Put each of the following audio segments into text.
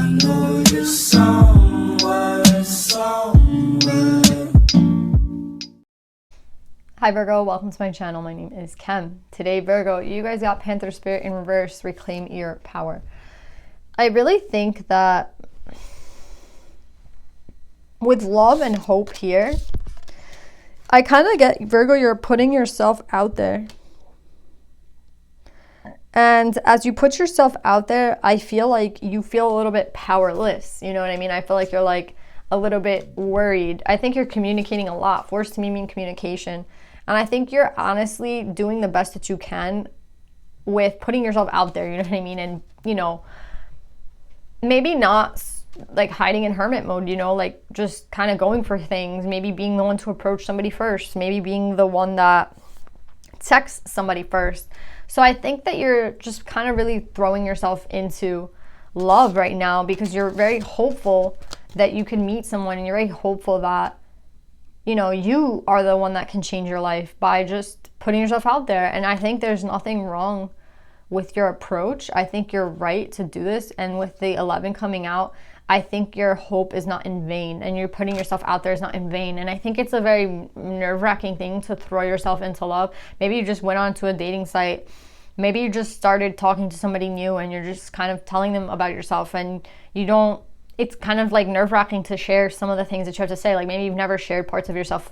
know you're somewhere. Hi Virgo, welcome to my channel. My name is Kem. Today, Virgo, you guys got Panther Spirit in reverse, reclaim your power. I really think that with love and hope here, I kind of get, Virgo, you're putting yourself out there. And as you put yourself out there, I feel like you feel a little bit powerless. You know what I mean? I feel like you're like a little bit worried. I think you're communicating a lot. Force to me mean communication. And I think you're honestly doing the best that you can with putting yourself out there, you know what I mean? And, you know, maybe not like hiding in hermit mode, you know, like just kind of going for things, maybe being the one to approach somebody first, maybe being the one that texts somebody first. So I think that you're just kind of really throwing yourself into love right now because you're very hopeful that you can meet someone, and you're very hopeful that, you know, you are the one that can change your life by just putting yourself out there. And I think there's nothing wrong with your approach. I think you're right to do this. And with the 11 coming out, I think your hope is not in vain, and you're putting yourself out there is not in vain. And I think it's a very nerve-wracking thing to throw yourself into love. Maybe you just went onto a dating site. Maybe you just started talking to somebody new and you're just kind of telling them about yourself, and you don't, it's kind of like nerve-wracking to share some of the things that you have to say. Like maybe you've never shared parts of yourself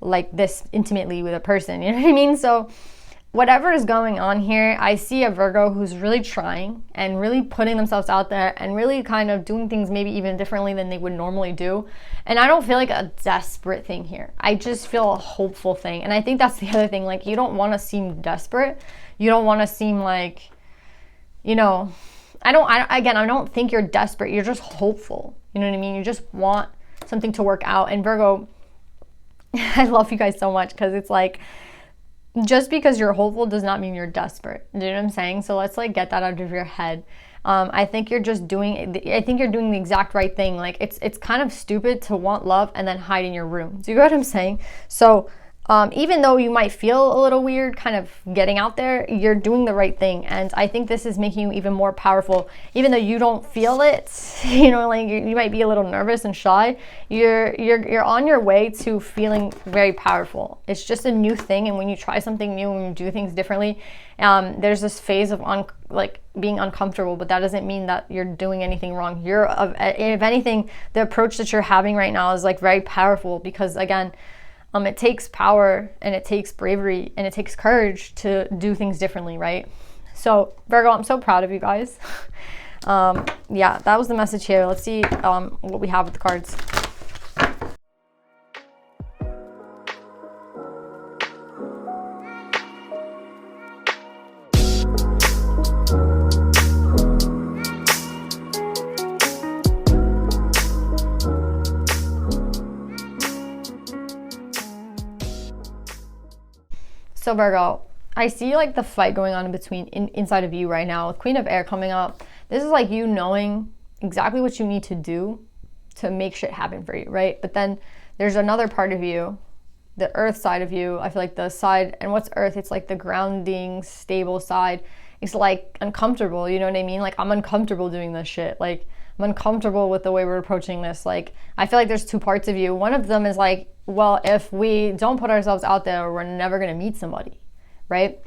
like this intimately with a person, you know what I mean? So whatever is going on here, I see a Virgo who's really trying and really putting themselves out there and really kind of doing things maybe even differently than they would normally do. And I don't feel like a desperate thing here. I just feel a hopeful thing. And I think that's the other thing. Like, you don't want to seem desperate. You don't want to seem like, you know, I don't think you're desperate. You're just hopeful. You know what I mean? You just want something to work out. And Virgo, I love you guys so much because it's like, just because you're hopeful does not mean you're desperate. You know what I'm saying? So let's like get that out of your head. I think you're doing the exact right thing. Like it's kind of stupid to want love and then hide in your room. Do you get what I'm saying? So even though you might feel a little weird kind of getting out there, you're doing the right thing. And I think this is making you even more powerful. Even though you don't feel it, you know, like you might be a little nervous and shy, you're on your way to feeling very powerful. It's just a new thing. And when you try something new, when you do things differently, there's this phase of being uncomfortable, but that doesn't mean that you're doing anything wrong. If anything, the approach that you're having right now is like very powerful because again, it takes power and it takes bravery and it takes courage to do things differently, right? So Virgo, I'm so proud of you guys. Yeah, that was the message here. Let's see what we have with the cards. So Virgo, I see like the fight going on inside of you right now with Queen of Air coming up. This is like you knowing exactly what you need to do to make shit happen for you, right? But then there's another part of you, the earth side of you. I feel like the side, and what's earth? It's like the grounding, stable side. It's like uncomfortable, you know what I mean? Like I'm uncomfortable doing this shit. Like I'm uncomfortable with the way we're approaching this. Like I feel like there's two parts of you. One of them is like, well, if we don't put ourselves out there, we're never gonna meet somebody, right?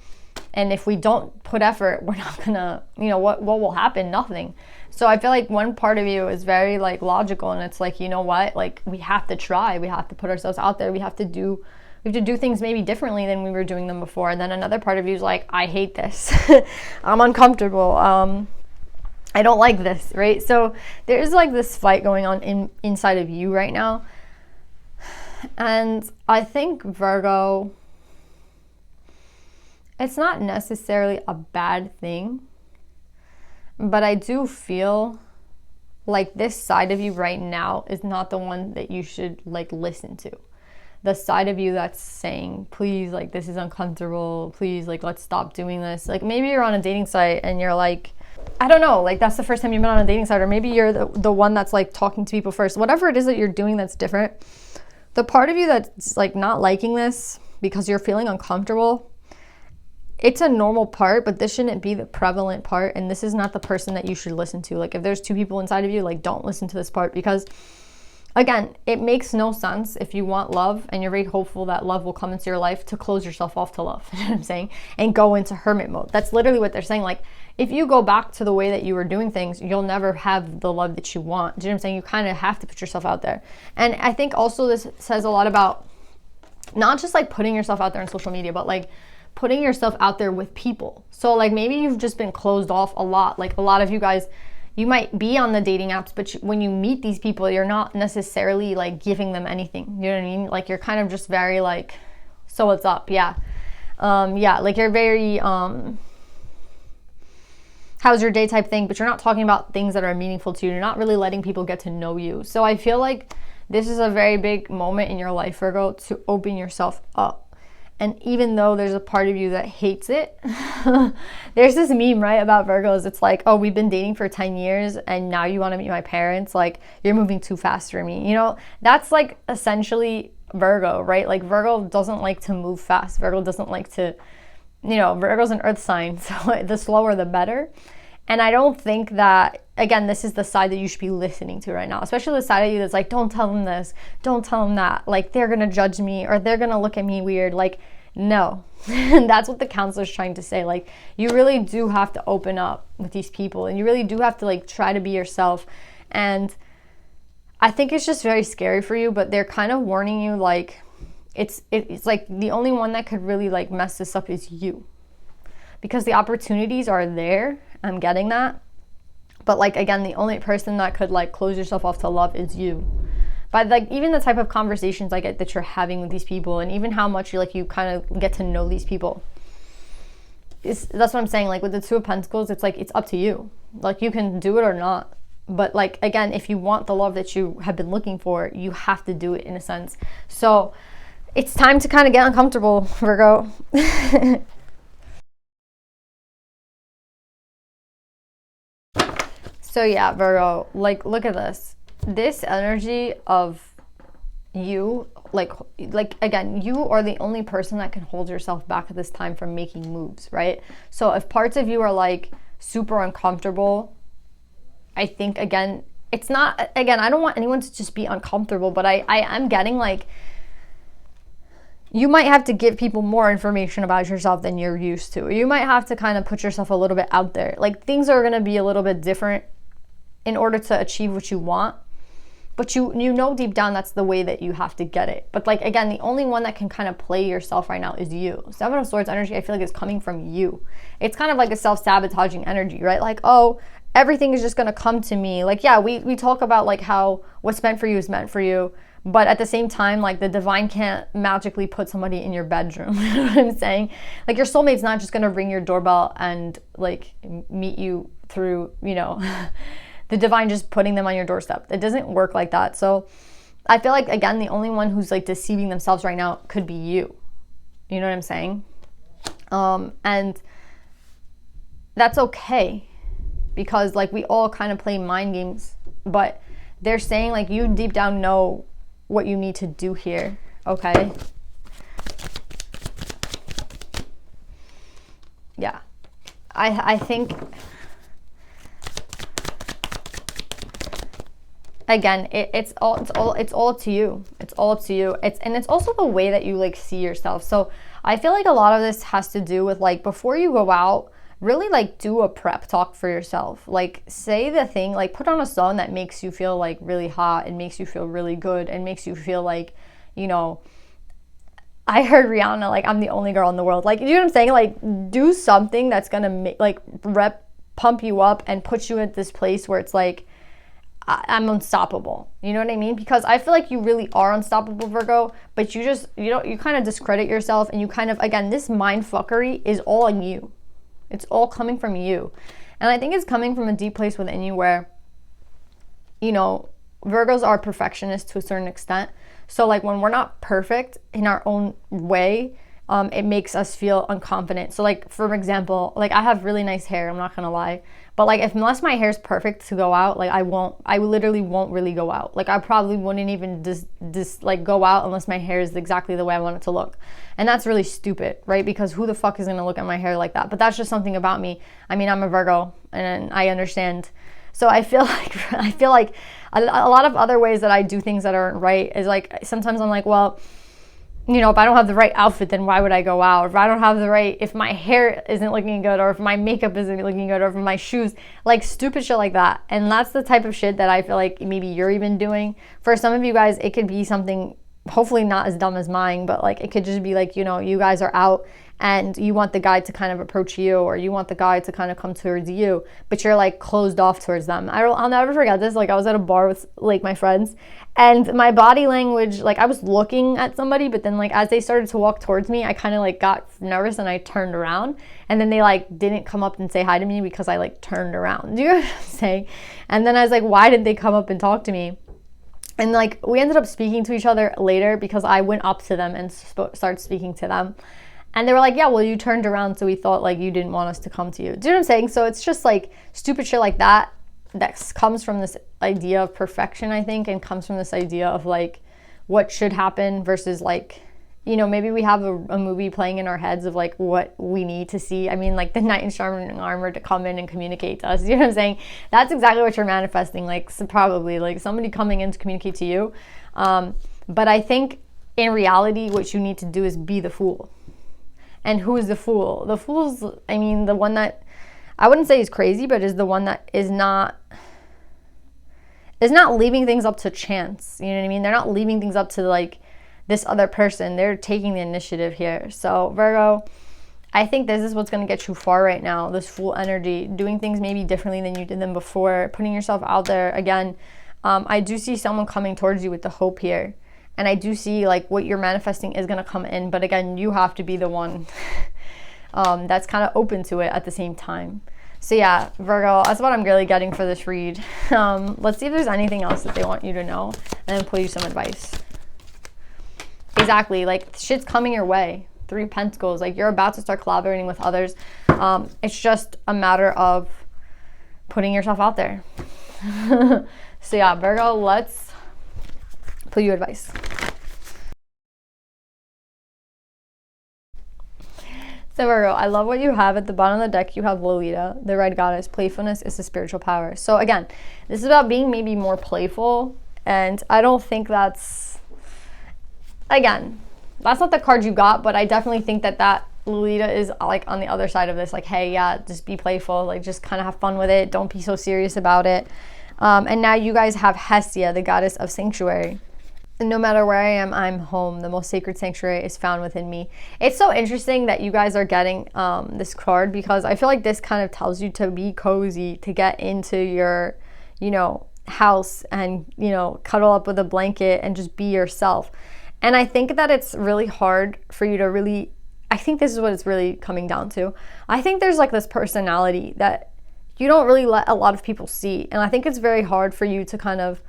And if we don't put effort, we're not gonna, you know, what will happen? Nothing. So I feel like one part of you is very like logical, and it's like, you know what? Like we have to try. We have to put ourselves out there. We have to do things maybe differently than we were doing them before. And then another part of you is like, I hate this. I'm uncomfortable. I don't like this, right? So there's like this fight going on inside of you right now. And I think Virgo, it's not necessarily a bad thing, but I do feel like this side of you right now is not the one that you should like listen to. The side of you that's saying, please, like this is uncomfortable, please, like let's stop doing this. Like maybe you're on a dating site and you're like, I don't know, like that's the first time you've been on a dating site, or maybe you're the one that's like talking to people first. Whatever it is that you're doing that's different, the part of you that's like not liking this because you're feeling uncomfortable, it's a normal part, but this shouldn't be the prevalent part. And this is not the person that you should listen to. Like if there's two people inside of you, like don't listen to this part, because again, it makes no sense if you want love and you're very hopeful that love will come into your life to close yourself off to love. You know what I'm saying? And go into hermit mode. That's literally what they're saying. Like if you go back to the way that you were doing things, you'll never have the love that you want. Do you know what I'm saying? You kind of have to put yourself out there. And I think also this says a lot about not just like putting yourself out there on social media, but like putting yourself out there with people. So like maybe you've just been closed off a lot. Like a lot of you guys, you might be on the dating apps, but when you meet these people, you're not necessarily like giving them anything. You know what I mean? Like you're kind of just very like, so what's up? Yeah. Like you're very, how's your day type thing, but you're not talking about things that are meaningful to you. You're not really letting people get to know you. So I feel like this is a very big moment in your life, Virgo, to open yourself up. And even though there's a part of you that hates it, there's this meme, right, about Virgos. It's like, oh, we've been dating for 10 years and now you want to meet my parents. Like, you're moving too fast for me. You know, that's like essentially Virgo, right? Like Virgo doesn't like to move fast. Virgo doesn't like to, you know, Virgo's an earth sign. So the slower, the better. And I don't think that, again, this is the side that you should be listening to right now, especially the side of you that's like, don't tell them this, don't tell them that. Like, they're going to judge me or they're going to look at me weird. Like, no. That's what the counselor's trying to say. Like, you really do have to open up with these people and you really do have to like try to be yourself. And I think it's just very scary for you, but they're kind of warning you like, it's like the only one that could really like mess this up is you. Because the opportunities are there. I'm getting that. But like, again, the only person that could like close yourself off to love is you. But like even the type of conversations like that you're having with these people, and even how much you kind of get to know these people, that's what I'm saying. Like with the Two of Pentacles, it's like, it's up to you. Like you can do it or not. But like, again, if you want the love that you have been looking for, you have to do it in a sense. So it's time to kind of get uncomfortable, Virgo. So yeah, Virgo, like look at this. This energy of you, like again, you are the only person that can hold yourself back at this time from making moves, right? So if parts of you are like super uncomfortable, I think again, it's not, again, I don't want anyone to just be uncomfortable, but I am getting like, you might have to give people more information about yourself than you're used to. You might have to kind of put yourself a little bit out there. Like things are going to be a little bit different in order to achieve what you want. But you know deep down that's the way that you have to get it. But like, again, the only one that can kind of play yourself right now is you. Seven of Swords energy, I feel like, is coming from you. It's kind of like a self-sabotaging energy, right? Like, oh, everything is just going to come to me. Like, yeah, we talk about like how what's meant for you is meant for you. But at the same time, like the divine can't magically put somebody in your bedroom. You know what I'm saying? Like your soulmate's not just going to ring your doorbell and like meet you through, you know, the divine just putting them on your doorstep. It doesn't work like that. So I feel like, again, the only one who's like deceiving themselves right now could be you. You know what I'm saying? And that's okay, because like we all kind of play mind games, but they're saying like you deep down know what you need to do here. Okay. Yeah. I think, again, it's all to you. It's all up to you. And it's also the way that you like see yourself. So I feel like a lot of this has to do with like, before you go out, really like do a prep talk for yourself. Like say the thing, like put on a song that makes you feel like really hot and makes you feel really good and makes you feel like, you know, I heard Rihanna, like, I'm the only girl in the world. Like, you know what I'm saying? Like, do something that's gonna make, like, pump you up and put you at this place where it's like, I'm unstoppable. You know what I mean? Because I feel like you really are unstoppable, Virgo, but you just, you kind of discredit yourself, and you kind of, again, this mind fuckery is all on you. It's all coming from you. And I think it's coming from a deep place within you where, you know, Virgos are perfectionists to a certain extent. So like when we're not perfect in our own way, it makes us feel unconfident. So like, for example, like I have really nice hair, I'm not gonna lie, But like, if unless my hair's perfect to go out, like I literally won't really go out. Like I probably wouldn't even just like go out unless my hair is exactly the way I want it to look. And that's really stupid, right? Because who the fuck is gonna look at my hair like that? But that's just something about me. I mean, I'm a Virgo and I understand. So I feel like a lot of other ways that I do things that aren't right is like, sometimes I'm like, well, you know, if I don't have the right outfit, then why would I go out? If I don't have the right, if my hair isn't looking good, or if my makeup isn't looking good, or if my shoes, like stupid shit like that. And that's the type of shit that I feel like maybe you're even doing. For some of you guys, it could be something hopefully not as dumb as mine, but like it could just be like, you know, you guys are out and you want the guy to kind of approach you, or you want the guy to kind of come towards you, but you're like closed off towards them. I'll never forget this. Like I was at a bar with like my friends, and my body language, like I was looking at somebody, but then like as they started to walk towards me, I kind of like got nervous and I turned around, and then they like didn't come up and say hi to me because I like turned around. Do you know what I'm saying? And then I was like, why didn't they come up and talk to me? And like we ended up speaking to each other later because I went up to them and started speaking to them. And they were like, yeah, well, you turned around, so we thought like you didn't want us to come to you. Do you know what I'm saying? So it's just like stupid shit like that comes from this idea of perfection, I think, and comes from this idea of like what should happen versus like, you know, maybe we have a movie playing in our heads of like what we need to see. I mean, like the knight in shining armor to come in and communicate to us. You know what I'm saying? That's exactly what you're manifesting. Like so probably like somebody coming in to communicate to you. But I think in reality, what you need to do is be the fool. And who is the fool? The fool's, I mean, the one that I wouldn't say is crazy, but is the one that is not leaving things up to chance. You know what I mean? They're not leaving things up to like this other person. They're taking the initiative here. So Virgo, I think this is what's going to get you far right now. This fool energy, doing things maybe differently than you did them before, putting yourself out there again. I do see someone coming towards you with the hope here. And I do see like what you're manifesting is going to come in. But again, you have to be the one that's kind of open to it at the same time. So yeah, Virgo, that's what I'm really getting for this read. Let's see if there's anything else that they want you to know, and then pull you some advice. Exactly, like shit's coming your way. 3 Pentacles, like you're about to start collaborating with others. It's just a matter of putting yourself out there. So yeah, Virgo, let's pull you advice. So Virgo, I love what you have at the bottom of the deck. You have Lolita, the red goddess. Playfulness is the spiritual power. So again, this is about being maybe more playful, and I don't think that's, again, that's not the card you got, but I definitely think that Lolita is like on the other side of this, like, hey, yeah, just be playful, like just kind of have fun with it, don't be so serious about it. And now you guys have Hestia, the goddess of sanctuary. And no matter where I am, I'm home. The most sacred sanctuary is found within me. It's so interesting that you guys are getting this card, because I feel like this kind of tells you to be cozy, to get into your, you know, house and, you know, cuddle up with a blanket and just be yourself. And I think that it's really hard for you to really, I think this is what it's really coming down to. I think there's like this personality that you don't really let a lot of people see. And I think it's very hard for you to kind of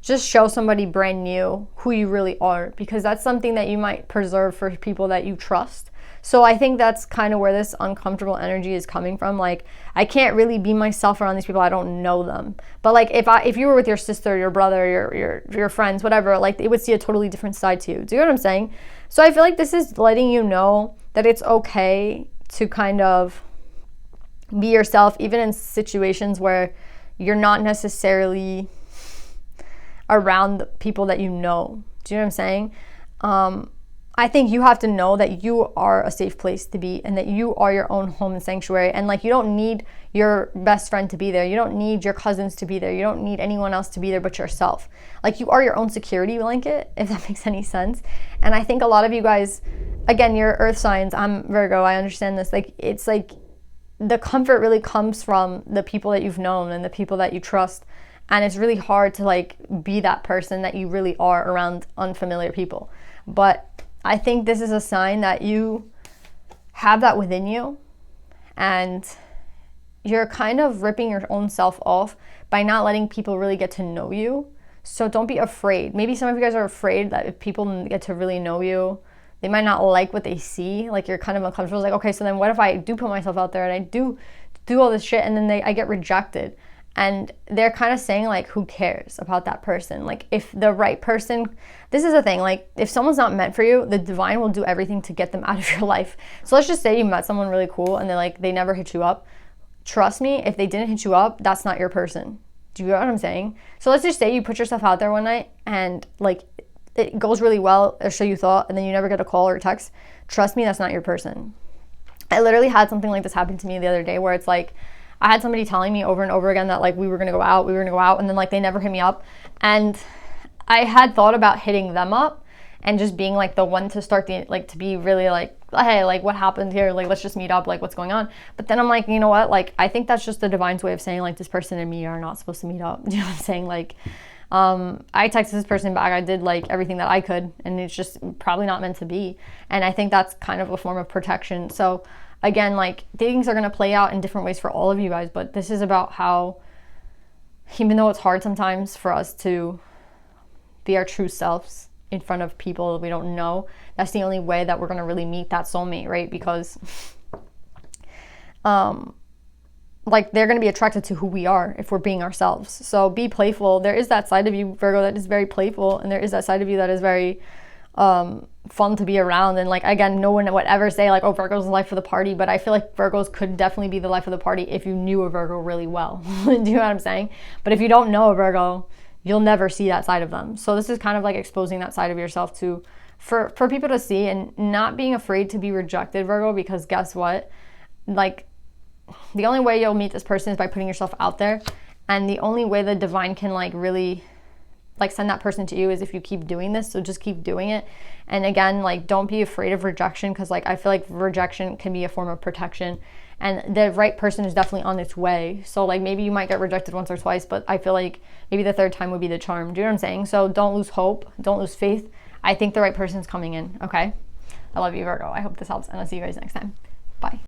just show somebody brand new who you really are, because that's something that you might preserve for people that you trust. So I think that's kind of where this uncomfortable energy is coming from. Like, I can't really be myself around these people. I don't know them. But like, if you were with your sister, your brother, your friends, whatever, like they would see a totally different side to you. Do you know what I'm saying? So I feel like this is letting you know that it's okay to kind of be yourself, even in situations where you're not necessarily around the people that you know. Do you know what I'm saying? I think you have to know that you are a safe place to be, and that you are your own home and sanctuary. And like, you don't need your best friend to be there. You don't need your cousins to be there. You don't need anyone else to be there but yourself. Like, you are your own security blanket, if that makes any sense. And I think a lot of you guys, again, you're earth signs. I'm Virgo. I understand this. Like, it's like the comfort really comes from the people that you've known and the people that you trust. And it's really hard to like be that person that you really are around unfamiliar people. But I think this is a sign that you have that within you, and you're kind of ripping your own self off by not letting people really get to know you. So don't be afraid. Maybe some of you guys are afraid that if people get to really know you, they might not like what they see. Like, you're kind of uncomfortable. It's like, okay, so then what if I do put myself out there and I do do all this shit, and then I get rejected. And they're kind of saying, like, who cares about that person? Like, if the right person, this is the thing, like, if someone's not meant for you, the divine will do everything to get them out of your life. So let's just say you met someone really cool and they never hit you up. Trust me, if they didn't hit you up, that's not your person. Do you know what I'm saying? So let's just say you put yourself out there one night and, like, it goes really well, or so you thought, and then you never get a call or a text. Trust me, that's not your person. I literally had something like this happen to me the other day, where it's like, I had somebody telling me over and over again that, like, we were gonna go out, and then, like, they never hit me up. And I had thought about hitting them up and just being, like, the one to start to be really like, hey, like, what happened here? Like, let's just meet up, like, what's going on? But then I'm like, you know what? Like, I think that's just the divine's way of saying, like, this person and me are not supposed to meet up. Do you know what I'm saying? Like, I texted this person back. I did, like, everything that I could, and it's just probably not meant to be. And I think that's kind of a form of protection. So again, like, things are going to play out in different ways for all of you guys, but this is about how, even though it's hard sometimes for us to be our true selves in front of people we don't know, that's the only way that we're going to really meet that soulmate, right? Because like, they're going to be attracted to who we are if we're being ourselves. So be playful. There is that side of you, Virgo, that is very playful, and there is that side of you that is very fun to be around. And, like, again, no one would ever say, like, oh, Virgo's the life of the party, but I feel like Virgos could definitely be the life of the party if you knew a Virgo really well. Do you know what I'm saying? But if you don't know a Virgo, you'll never see that side of them. So this is kind of like exposing that side of yourself for people to see, and not being afraid to be rejected, Virgo, because guess what? Like, the only way you'll meet this person is by putting yourself out there, and the only way the divine can, like, really, like, send that person to you is if you keep doing this. So just keep doing it. And again, like, don't be afraid of rejection, because, like, I feel like rejection can be a form of protection, and the right person is definitely on its way. So, like, maybe you might get rejected once or twice, but I feel like maybe the third time would be the charm. Do you know what I'm saying? So don't lose hope, don't lose faith. I think the right person's coming in. Okay, I love you, Virgo. I hope this helps, and I'll see you guys next time. Bye.